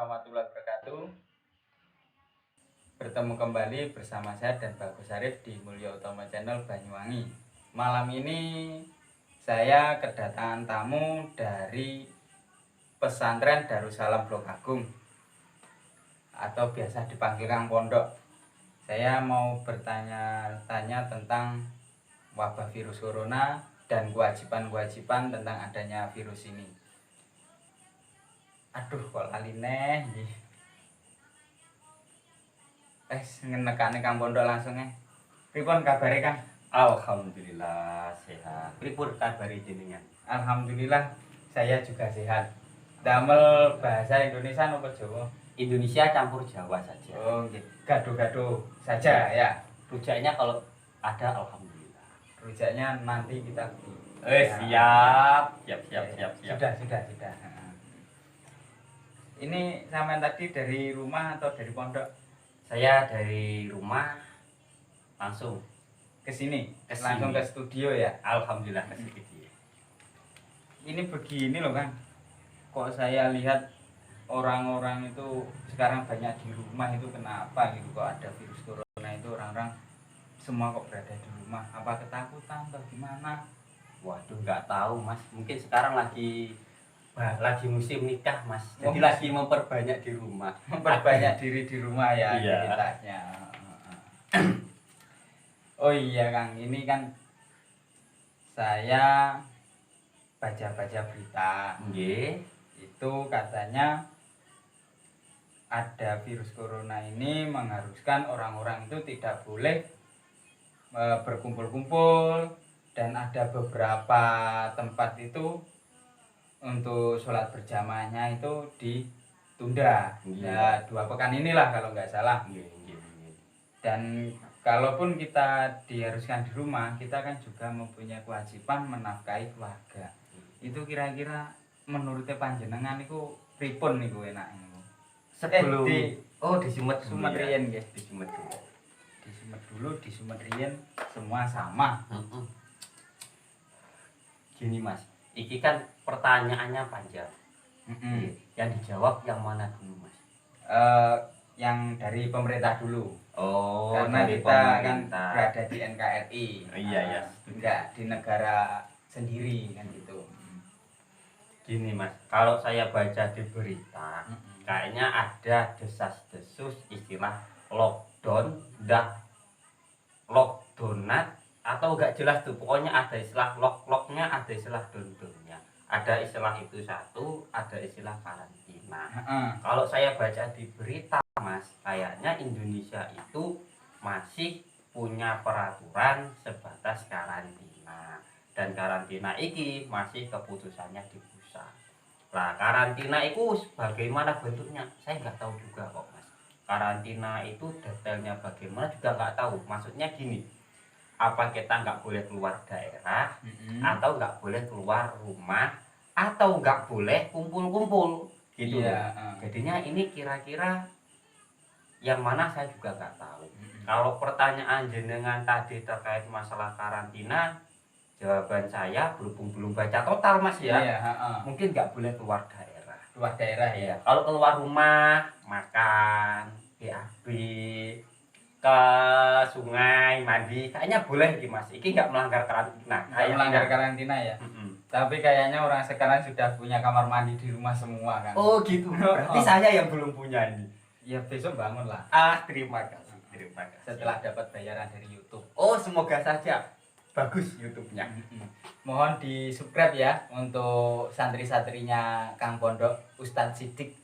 warahmatullahi wabarakatuh. Bertemu kembali bersama saya dan Bagus Arif di Mulya Utama Channel Banyuwangi. Malam ini saya kedatangan tamu dari pesantren Darussalam Blok Agung atau biasa dipanggil Kang Pondok. Saya mau bertanya-tanya tentang wabah virus corona dan kewajiban-kewajiban tentang adanya virus ini. Aduh kok lali neh nggih. Ngenekane Kang Pondok langsung Pripun kabare Kang? Alhamdulillah sehat. Pripun kabare jenengan? Alhamdulillah saya juga sehat. Damel bahasa Indonesia nopo Jawa? Indonesia campur Jawa saja. Oh nggih. Gado-gado saja ya. Rujaknya kalau ada alhamdulillah. Rujaknya nanti kita Siap. Sudah. Ini sampean tadi dari rumah atau dari pondok? Saya dari rumah langsung ke sini, Kesini. langsung ke studio ya. Alhamdulillah ke studio. Ini begini loh Kang. Kok saya lihat orang-orang itu sekarang banyak di rumah itu kenapa gitu, kok ada virus corona itu orang-orang semua kok berada di rumah, apa ketakutan atau gimana? Waduh, nggak tahu Mas. Mungkin sekarang lagi musim nikah Mas. Jadi Oh. lagi memperbanyak di rumah. Memperbanyak diri di rumah ya Iya. aktivitasnya. Oh iya Kang, ini kan saya baca-baca berita. Nggih. Itu katanya ada virus corona ini mengharuskan orang-orang itu tidak boleh berkumpul-kumpul, dan ada beberapa tempat itu untuk sholat berjamaahnya itu ditunda. Ya 2 pekan inilah kalau nggak salah. Nggih. Dan kalaupun kita diharuskan di rumah, kita kan juga mempunyai kewajiban menafkahi keluarga. Itu kira-kira menurut panjenengan itu pripun niku enak niku? Sebelum di Sumet Sumetriyen nggih. Di Sumet dulu. Di Sumet dulu, di Sumetriyen semua sama. Gini Mas, iki kan pertanyaannya panjang. Yang dijawab yang mana dulu Mas? Yang dari pemerintah dulu. Oh, Karena dari kita kan pemerintah. berada di NKRI. Iya, ya. Enggak di negara sendiri kan gitu. Gini Mas, kalau saya baca di berita, kayaknya ada desas-desus istilah lockdown, lockdownat, atau enggak jelas tuh. Pokoknya ada istilah locknya, ada istilah downnya. Ada istilah itu satu, ada istilah karantina. Kalau saya baca di berita Mas, kayaknya Indonesia itu masih punya peraturan sebatas karantina, dan karantina ini masih keputusannya di pusat. Lah karantina itu bagaimana bentuknya saya nggak tahu juga kok Mas. Karantina itu detailnya bagaimana juga nggak tahu. Maksudnya gini, apa kita nggak boleh keluar daerah, atau nggak boleh keluar rumah, atau nggak boleh kumpul-kumpul gitu. Jadinya ini kira-kira yang mana saya juga nggak tahu. Kalau pertanyaan jenengan tadi terkait masalah karantina, jawaban saya berhubung belum baca total Mas ya. Mungkin nggak boleh keluar daerah. Keluar daerah ya. Kalau keluar rumah, makan, BAB, ke sungai, mandi, kayaknya boleh gitu Mas. Iki nggak melanggar karantina. Nggak melanggar karantina ya. Tapi kayaknya orang sekarang sudah punya kamar mandi di rumah semua kan. Oh gitu. Berarti saya yang belum punya ini. Ya besok bangun lah. Terima kasih. Setelah dapat bayaran dari YouTube. Oh, semoga saja bagus YouTube-nya. Mohon di subscribe ya untuk santri-santrinya Kang Pondok Ustadz Sidik.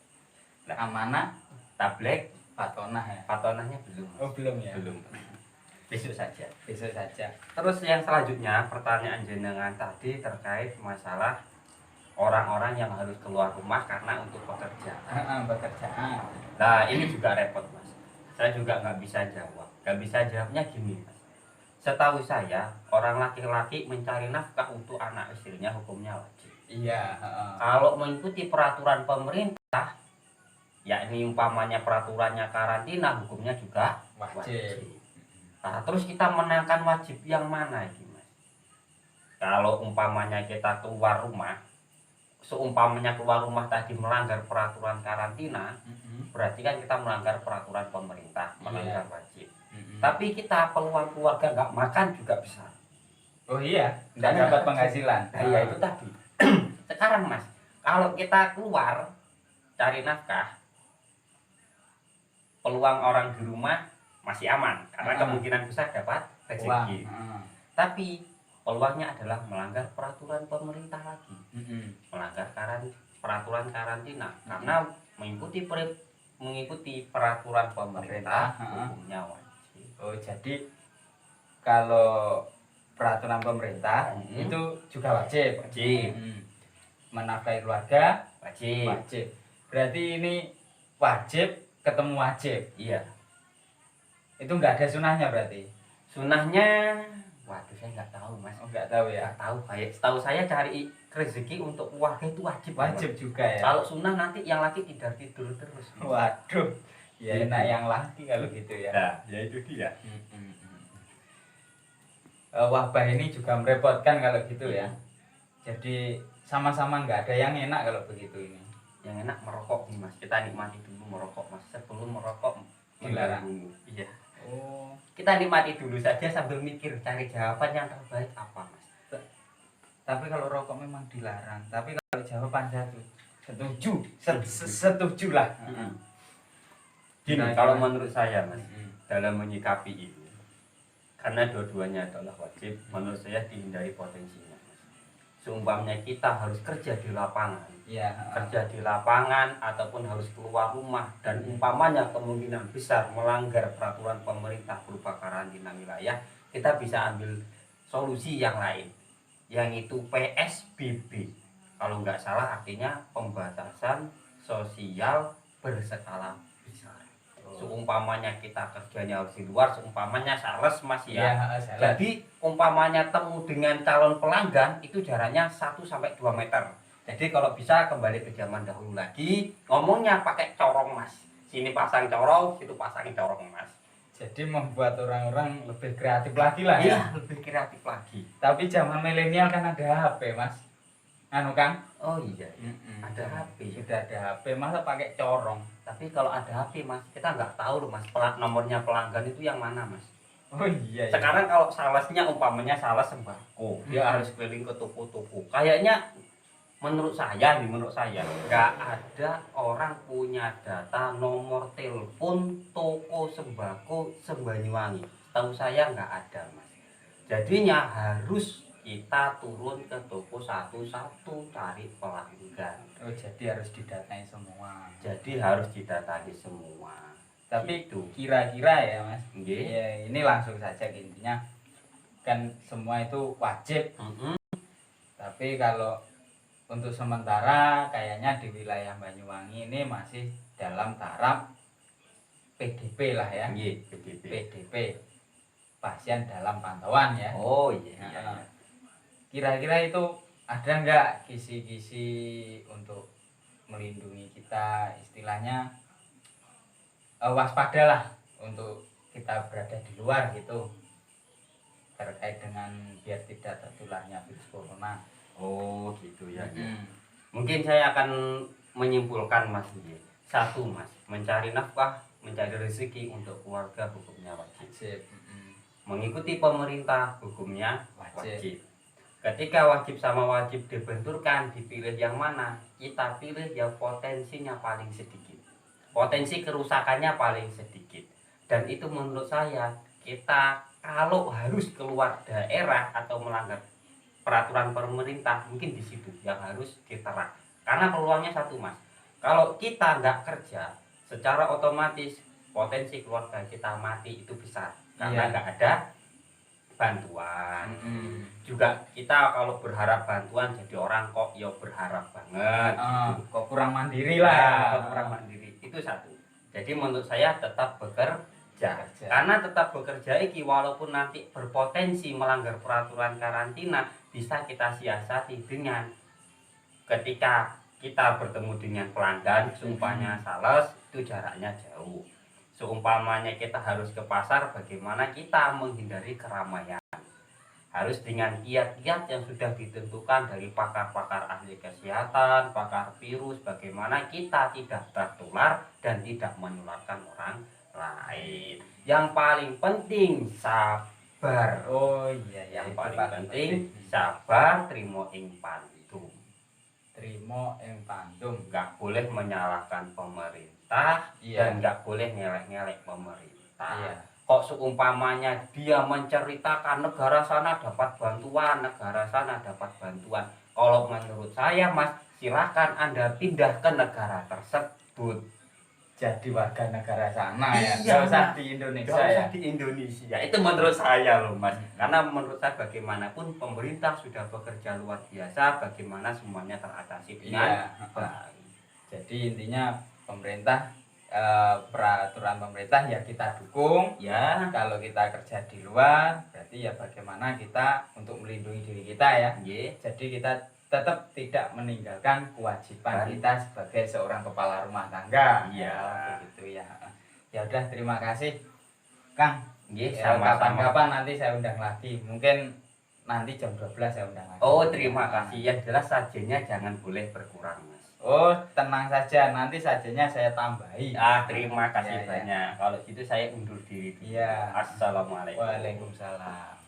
Amanah, Tablek, Fatonah ya. Fatonahnya belum. Oh belum ya. Belum. Besok saja. Terus yang selanjutnya, pertanyaan jenengan tadi terkait masalah orang-orang yang harus keluar rumah karena untuk pekerjaan. Pekerjaan. Nah, ini juga repot Mas. Saya juga nggak bisa jawab. Nggak bisa jawabnya gini Mas. Setahu saya, orang laki-laki mencari nafkah untuk anak istrinya hukumnya wajib. Iya. Kalau mengikuti peraturan pemerintah, yakni umpamanya peraturannya karantina, hukumnya juga wajib. Nah, terus kita menangkan wajib yang mana ini Mas? Kalau umpamanya kita keluar rumah, seumpamanya keluar rumah tadi melanggar peraturan karantina, berarti kan kita melanggar peraturan pemerintah, melanggar wajib. Tapi kita peluang keluarga nggak makan juga besar. Oh iya, nggak dapat penghasilan. Nah, ya itu tadi. Sekarang Mas, kalau kita keluar cari nafkah, peluang orang di rumah masih aman karena kemungkinan besar dapat rezeki. Tapi peluangnya adalah melanggar peraturan pemerintah lagi, melanggar peraturan karantina, karena mengikuti peraturan pemerintah hukumnya wajib. Oh, jadi kalau peraturan pemerintah itu juga wajib. Menafkahi keluarga wajib. Berarti ini wajib ketemu wajib. Iya. Itu nggak ada sunahnya berarti. Sunahnya, waduh saya nggak tahu Mas. Oh, nggak tahu ya. Nggak tahu, kayak setahu saya cari rezeki untuk keluarga itu wajib. Wajib juga ya. Kalau sunah nanti yang laki tidur terus. Waduh, ya enak yang laki kalau gitu ya. Nah, ya itu dia. Wabah ini juga merepotkan kalau gitu ya. Jadi sama-sama nggak ada yang enak kalau begitu ini. Yang enak merokok nih Mas. Kita nikmati dulu merokok Mas. Sebelum merokok dilarang. Iya. Oh. Kita nikmati dulu saja sambil mikir cari jawaban yang terbaik apa Mas. Tapi kalau rokok memang dilarang. Tapi kalau jawaban satu, setuju lah. Gini, kalau menurut saya Mas, dalam menyikapi ini, karena dua-duanya adalah wajib, menurut saya dihindari potensinya Mas. Seumpamanya kita harus kerja di lapangan, kerja di lapangan ataupun harus keluar rumah, dan umpamanya kemungkinan besar melanggar peraturan pemerintah berupa karantina wilayah, kita bisa ambil solusi yang lain, yang itu PSBB. Kalau nggak salah artinya pembatasan sosial berskala besar. Seumpamanya kita kerjanya harus di luar, seumpamanya sales Mas ya. Jadi umpamanya temu dengan calon pelanggan itu jaraknya 1-2 meter. Jadi kalau bisa kembali ke zaman dahulu lagi, ngomongnya pakai corong Mas. Sini pasang corong, situ pasangin corong Mas. Jadi membuat orang-orang lebih kreatif lagi lah ya. Iya, lebih kreatif lagi. Tapi zaman milenial kan ada HP Mas. Anu kan? Oh iya, ada HP. Sudah ada HP, masa pakai corong? Tapi kalau ada HP Mas, kita nggak tahu loh Mas, nomornya pelanggan itu yang mana Mas. Oh iya. Sekarang kalau salesnya umpamanya sales sembako, dia harus keliling ke toko-toko. Kayaknya menurut saya nggak ada orang punya data nomor telepon toko sembako Banyuwangi. Tahu saya nggak ada Mas. Jadinya harus kita turun ke toko satu-satu cari pelanggan. Oh, jadi harus didatai semua. Tapi gitu. Kira-kira ya Mas. Ya, ini langsung saja intinya. Kan semua itu wajib. Tapi kalau untuk sementara kayaknya di wilayah Banyuwangi ini masih dalam taraf PDP lah ya. PDP. Pasien dalam pantauan ya. Oh iya. Kira-kira itu ada nggak kisi-kisi untuk melindungi kita, istilahnya waspadalah untuk kita berada di luar gitu, terkait dengan biar tidak tertularnya virus corona. Oh gitu ya. Mungkin saya akan menyimpulkan Mas. Satu Mas, mencari nafkah, mencari rezeki untuk keluarga hukumnya wajib. Mengikuti pemerintah hukumnya wajib. Ketika wajib sama wajib dibenturkan, dipilih yang mana? Kita pilih yang potensinya paling sedikit, potensi kerusakannya paling sedikit. Dan itu menurut saya, kita kalau harus keluar daerah atau melanggar peraturan pemerintah, mungkin di situ yang harus diterap. Karena peluangnya satu Mas, kalau kita nggak kerja, secara otomatis potensi keluarga kita mati itu besar, karena nggak ada bantuan. Juga kita kalau berharap bantuan jadi orang kok ya berharap banget gitu. Kok kurang mandiri lah. Kurang mandiri itu satu. Jadi menurut saya tetap bekerja. Karena tetap bekerja iki walaupun nanti berpotensi melanggar peraturan karantina, bisa kita siasati dengan ketika kita bertemu dengan pelanggan, seumpamanya sales itu jaraknya jauh. Seumpamanya kita harus ke pasar, bagaimana kita menghindari keramaian. harus dengan kiat-kiat yang sudah ditentukan dari pakar-pakar ahli kesehatan, pakar virus, bagaimana kita tidak tertular dan tidak menularkan orang lain. Yang paling penting sabar. Oh iya, Yang itu paling paling penting sabar, trimo ing pandum. Trimo ing pandum. Nggak boleh menyalahkan pemerintah dan nggak boleh ngelek-ngelek pemerintah. Iya. Kok seumpamanya dia menceritakan negara sana dapat bantuan, negara sana dapat bantuan. Kalau menurut saya Mas, silakan Anda pindah ke negara tersebut. Jadi warga negara sana ya, Iya, nggak usah di Indonesia nggak ya. usah di Indonesia. Itu menurut saya loh Mas. Karena menurut saya bagaimanapun pemerintah sudah bekerja luar biasa, bagaimana semuanya teratasi dengan baik. Jadi intinya pemerintah, peraturan pemerintah ya kita dukung. Ya, Kalau kita kerja di luar, berarti ya bagaimana kita untuk melindungi diri kita ya. nggih. Jadi kita tetap tidak meninggalkan kewajiban kita sebagai seorang kepala rumah tangga. Iya. Ya, begitu ya. Ya udah, terima kasih Kang. Nggih, Ya, sama-sama. kapan-kapan nanti saya undang lagi. Mungkin nanti jam 12 saya undang lagi. Oh, terima kasih. Yang jelas sajinya jangan boleh berkurang, Mas. Oh, tenang saja, nanti sajanya saya tambahi. Terima kasih Ya, ya. banyak. Kalau gitu saya undur diri dulu. Iya. Assalamualaikum. Waalaikumsalam.